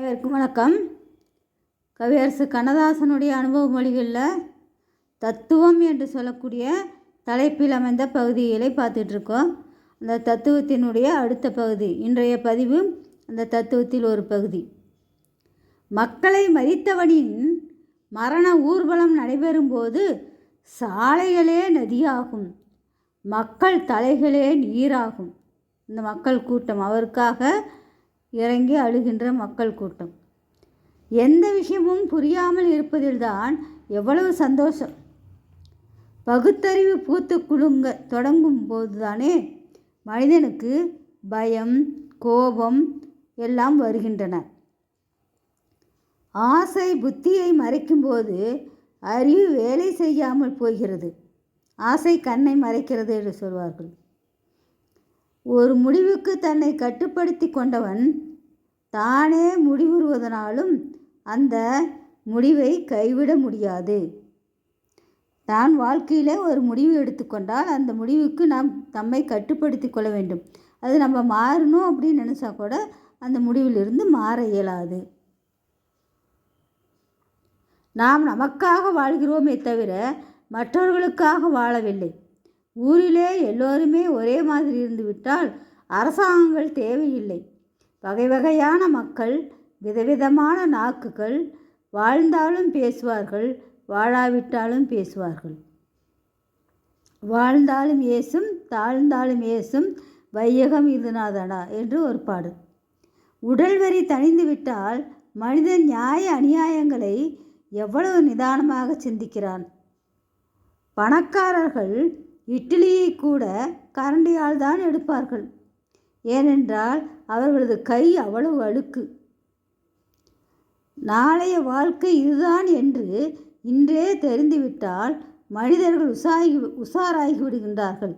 அனைவருக்கும் வணக்கம். கவியரசு கண்ணதாசனுடைய அனுபவ மொழிகளில் தத்துவம் என்று சொல்லக்கூடிய தலைப்பில் அமைந்த பகுதிகளை பார்த்துட்ருக்கோம். அந்த தத்துவத்தினுடைய அடுத்த பகுதி இன்றைய பதிவு. அந்த தத்துவத்தில் ஒரு பகுதி. மக்களை மரித்தவனின் மரண ஊர்வலம் நடைபெறும்போது சாலைகளே நதியாகும், மக்கள் தலைகளே நீராகும். இந்த மக்கள் கூட்டம், அவருக்காக இறங்கி அழுகின்ற மக்கள் கூட்டம். எந்த விஷயமும் புரியாமல் இருப்பதில்தான் எவ்வளவு சந்தோஷம். பகுத்தறிவு பூத்து குலுங்க தொடங்கும் போதுதானே மனிதனுக்கு பயம், கோபம் எல்லாம் வருகின்றன. ஆசை புத்தியை மறைக்கும்போது அறிவு வேலை செய்யாமல் போகிறது. ஆசை கண்ணை மறைக்கிறது என்று சொல்வார்கள். ஒரு முடிவுக்கு தன்னை கட்டுப்படுத்தி கொண்டவன் தானே முடிவுறுவதனாலும் அந்த முடிவை கைவிட முடியாது. தான் வாழ்க்கையில் ஒரு முடிவு எடுத்துக்கொண்டால் அந்த முடிவுக்கு நாம் தம்மை கட்டுப்படுத்தி கொள்ள வேண்டும். அது நம்ம மாறணும் அப்படின்னு நினச்சா கூட அந்த முடிவிலிருந்து மாற இயலாது. நாம் நமக்காக வாழ்கிறோமே தவிர மற்றவர்களுக்காக வாழவில்லை. ஊரிலே எல்லோருமே ஒரே மாதிரி இருந்துவிட்டால் அரசாங்கங்கள் தேவையில்லை. வகை வகையான மக்கள், விதவிதமான நாக்குகள், வாழ்ந்தாலும் பேசுவார்கள், வாழாவிட்டாலும் பேசுவார்கள். வாழ்ந்தாலும் ஏசும், தாழ்ந்தாலும் ஏசும், வையகம் இதுநாதனா என்று ஒரு பாடல். உடல் வரி தணிந்து விட்டால் மனிதன் நியாய அநியாயங்களை எவ்வளவு நிதானமாக சிந்திக்கிறான். பணக்காரர்கள் இட்லியை கூட கரண்டியால் தான் எடுப்பார்கள். ஏனென்றால் அவர்களது கை அவ்வளவு அழுக்கு. நாளைய வாழ்க்கை இதுதான் என்று இன்றே தெரிந்துவிட்டால் மனிதர்கள் உஷாராகி விடுகின்றார்கள்.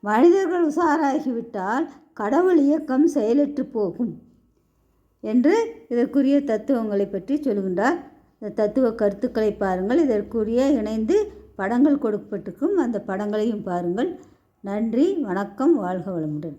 மனிதர்கள் உஷாராகிவிட்டால் கடவுள் இயக்கம் செயலற்று போகும் என்று இதற்குரிய தத்துவங்களை பற்றி சொல்கின்றார். இந்த தத்துவ கருத்துக்களை பாருங்கள். இதற்குரிய இணைந்து படங்கள் கொடுக்கப்பட்டிருக்கும். அந்த படங்களையும் பாருங்கள். நன்றி, வணக்கம், வாழ்க வளமுடன்.